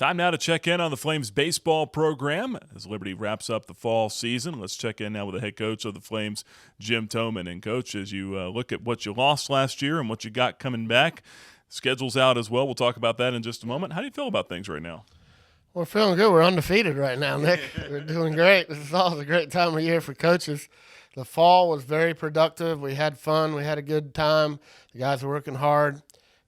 Time now to check in on the Flames baseball program as Liberty wraps up the fall season. Let's check in now with the head coach of the Flames, Jim Toman. And, Coach, as you look at what you lost last year and what you got coming back, schedule's out as well. We'll talk about that in just a moment. How do you feel about things right now? We're feeling good. We're undefeated right now, Nick. We're doing great. This is always a great time of year for coaches. The fall was very productive. We had fun. We had a good time. The guys were working hard.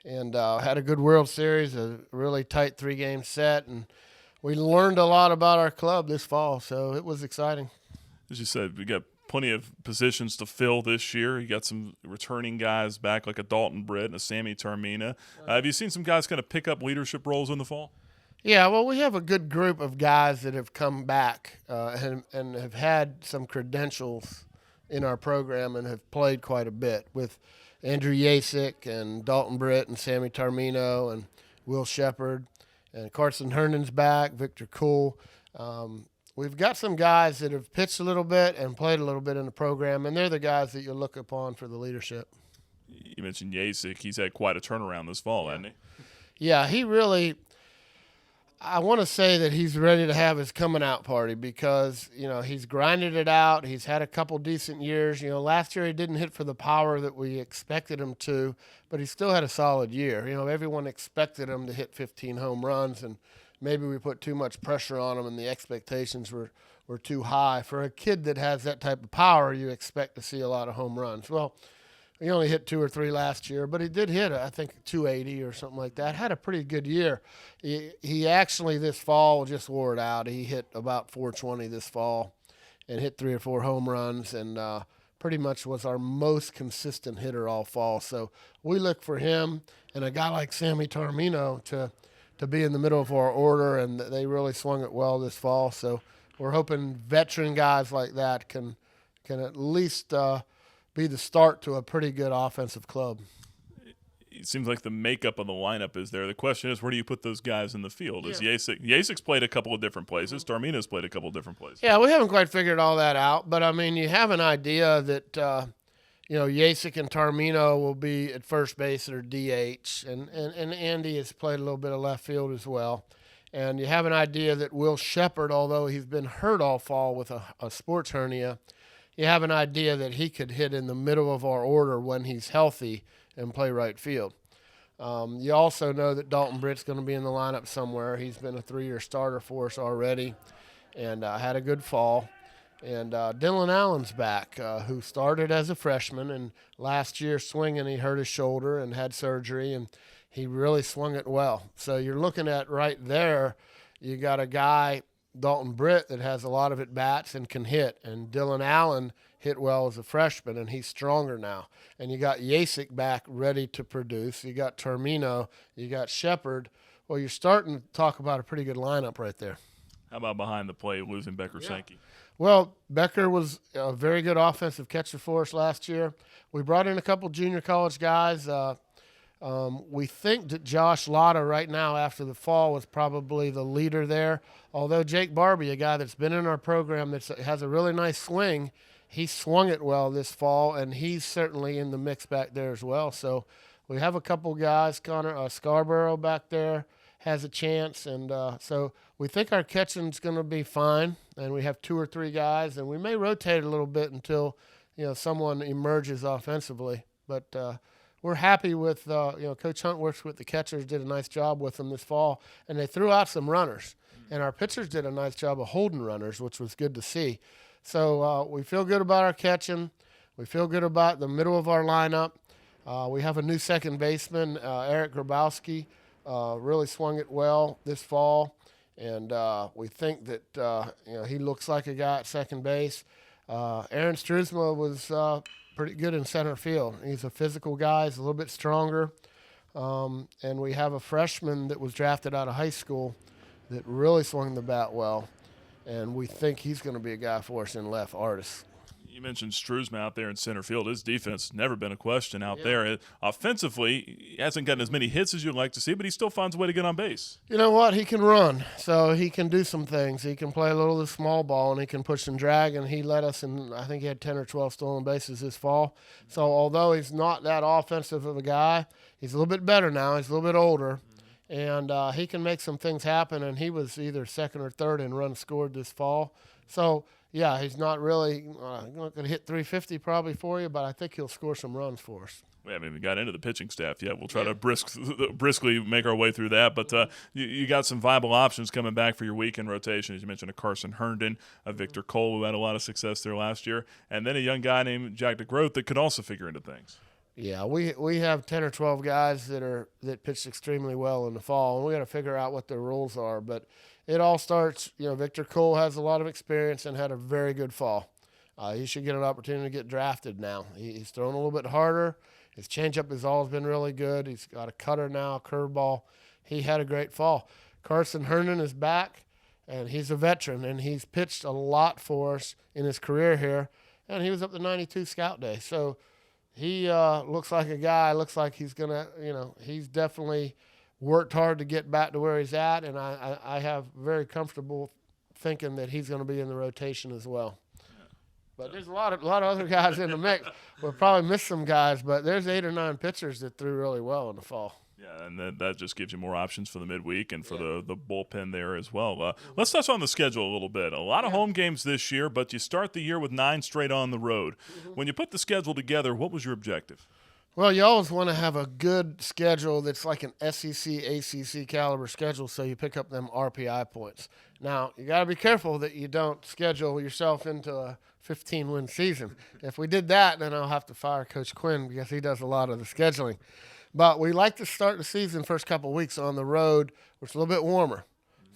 And had a good World Series, a really tight 3-game set. And we learned a lot about our club this fall, so it was exciting. As you said, we got plenty of positions to fill this year. You got some returning guys back like a Dalton Britt and a Sammy Tarmina. Have you seen some guys kind of pick up leadership roles in the fall? Yeah, well, we have a good group of guys that have come back and have had some credentials in our program and have played quite a bit with Andrew Yasik and Dalton Britt and Sammy Tarmino and Will Shepard and Carson Herndon's back, Victor Kuhl. We've got some guys that have pitched a little bit and played a little bit in the program, and they're the guys that you look upon for the leadership. You mentioned Yasik. He's had quite a turnaround this fall, hasn't he? Yeah, he really – I want to say that he's ready to have his coming out party because, he's grinded it out. He's had a couple decent years. Last year he didn't hit for the power that we expected him to, but he still had a solid year. Everyone expected him to hit 15 home runs, and maybe we put too much pressure on him and the expectations were too high. For a kid that has that type of power, you expect to see a lot of home runs. Well, he only hit 2 or 3 last year, but he did hit, I think, 280 or something like that. Had a pretty good year. He actually this fall just wore it out. He hit about 420 this fall and hit 3 or 4 home runs and pretty much was our most consistent hitter all fall. So we look for him and a guy like Sammy Tarmino to be in the middle of our order, and they really swung it well this fall. So we're hoping veteran guys like that can at least be the start to a pretty good offensive club. It seems like the makeup of the lineup is there. The question is, where do you put those guys in the field? Is Yasik's played a couple of different places. Tarmina's played a couple of different places. Yeah, we haven't quite figured all that out, but, you have an idea that, Yasik and Tarmino will be at first base or DH, and Andy has played a little bit of left field as well. And you have an idea that Will Shepard, although he's been hurt all fall with a sports hernia, you have an idea that he could hit in the middle of our order when he's healthy and play right field. You also know that Dalton Britt's going to be in the lineup somewhere. He's been a 3-year starter for us already and had a good fall. And Dylan Allen's back, who started as a freshman, and last year swinging he hurt his shoulder and had surgery, and he really swung it well. So you're looking at right there, you got a guy – Dalton Britt that has a lot of at-bats and can hit, and Dylan Allen hit well as a freshman, and he's stronger now. And you got Yasik back ready to produce. You got Tarmino. You got Shepard. Well, you're starting to talk about a pretty good lineup right there. How about behind the plate, losing Becker Sankey? Well, Becker was a very good offensive catcher for us last year. We brought in a couple junior college guys. We think that Josh Lotta right now after the fall was probably the leader there. Although Jake Barbie, a guy that's been in our program that has a really nice swing, he swung it well this fall, and he's certainly in the mix back there as well. So we have a couple guys. Connor Scarborough back there has a chance, and so we think our catching's going to be fine, and we have 2 or 3 guys, and we may rotate a little bit until someone emerges offensively. But we're happy with, Coach Hunt works with the catchers, did a nice job with them this fall, and they threw out some runners. And our pitchers did a nice job of holding runners, which was good to see. So we feel good about our catching. We feel good about the middle of our lineup. We have a new second baseman, Eric Grabowski, really swung it well this fall. And we think that, he looks like a guy at second base. Aaron Struzma was pretty good in center field. He's a physical guy. He's a little bit stronger. And we have a freshman that was drafted out of high school that really swung the bat well. And we think he's going to be a guy for us in left, Artis. You mentioned Struzma out there in center field. His defense has never been a question out there. Offensively, he hasn't gotten as many hits as you'd like to see, but he still finds a way to get on base. You know what? He can run, so he can do some things. He can play a little of the small ball, and he can push and drag, and he led us in, I think he had 10 or 12 stolen bases this fall. So although he's not that offensive of a guy, he's a little bit better now. He's a little bit older. and he can make some things happen. And he was either second or third in runs scored this fall. So, yeah, he's not really not going to hit 350 probably for you, but I think he'll score some runs for us. We haven't even got into the pitching staff yet. We'll try to briskly make our way through that. But you got some viable options coming back for your weekend rotation. As you mentioned, a Carson Herndon, a Victor Cole, who had a lot of success there last year, and then a young guy named Jack DeGroat that could also figure into things. Yeah, we have 10 or 12 guys that pitched extremely well in the fall, and we got to figure out what their roles are. But it all starts, Victor Cole has a lot of experience and had a very good fall. He should get an opportunity to get drafted now. He's thrown a little bit harder. His changeup has always been really good. He's got a cutter now, a curveball. He had a great fall. Carson Herndon is back, and he's a veteran, and he's pitched a lot for us in his career here, and he was up to 92 scout day. So he looks like a guy, looks like he's going to, he's definitely worked hard to get back to where he's at, and I have very comfortable thinking that he's going to be in the rotation as well. But there's a lot of other guys in the mix. We'll probably miss some guys, but there's 8 or 9 pitchers that threw really well in the fall. Yeah, and that just gives you more options for the midweek and for the bullpen there as well. Let's touch on the schedule a little bit. A lot of home games this year, but you start the year with 9 straight on the road. When you put the schedule together, what was your objective? Well, you always want to have a good schedule that's like an SEC, ACC caliber schedule so you pick up them RPI points. Now, you got to be careful that you don't schedule yourself into a 15-win season. If we did that, then I'll have to fire Coach Quinn because he does a lot of the scheduling. But we like to start the season first couple of weeks on the road, which is a little bit warmer.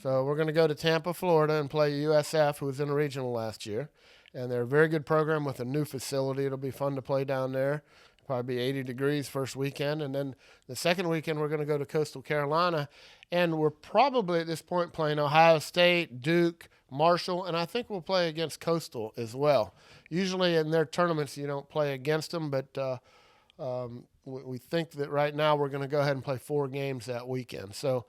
So we're going to go to Tampa, Florida, and play USF, who was in the regional last year. And they're a very good program with a new facility. It'll be fun to play down there. Probably be 80 degrees first weekend. And then the second weekend, we're going to go to Coastal Carolina. And we're probably at this point playing Ohio State, Duke, Marshall, and I think we'll play against Coastal as well. Usually in their tournaments, you don't play against them, but we think that right now we're going to go ahead and play 4 games that weekend. So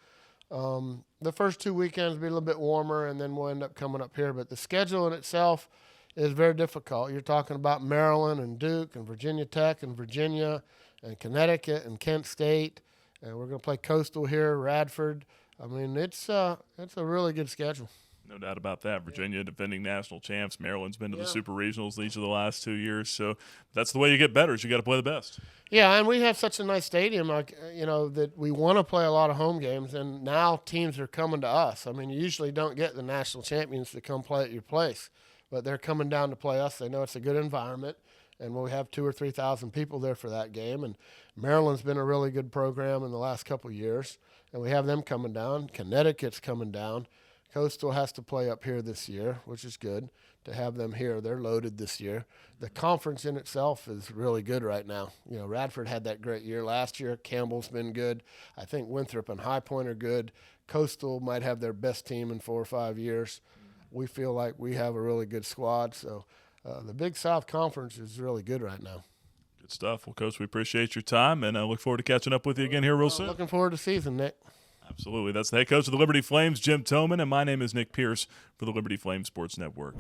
the first 2 weekends will be a little bit warmer, and then we'll end up coming up here. But the schedule in itself is very difficult. You're talking about Maryland and Duke and Virginia Tech and Virginia and Connecticut and Kent State, and we're going to play Coastal here, Radford. I mean, it's a really good schedule. No doubt about that. Virginia, defending national champs. Maryland's been to the Super Regionals each of the last 2 years. So that's the way you get better is you got to play the best. Yeah, and we have such a nice stadium, that we want to play a lot of home games, and now teams are coming to us. I mean, you usually don't get the national champions to come play at your place, but they're coming down to play us. They know it's a good environment, and we have 2,000 or 3,000 people there for that game. And Maryland's been a really good program in the last couple of years, and we have them coming down. Connecticut's coming down. Coastal has to play up here this year, which is good to have them here. They're loaded this year. The conference in itself is really good right now. Radford had that great year last year. Campbell's been good. I think Winthrop and High Point are good. Coastal might have their best team in 4 or 5 years. We feel like we have a really good squad. So the Big South Conference is really good right now. Good stuff. Well, Coach, we appreciate your time, and I look forward to catching up with you again here real soon. Looking forward to season, Nick. Absolutely. That's the head coach of the Liberty Flames, Jim Toman, and my name is Nick Pierce for the Liberty Flames Sports Network.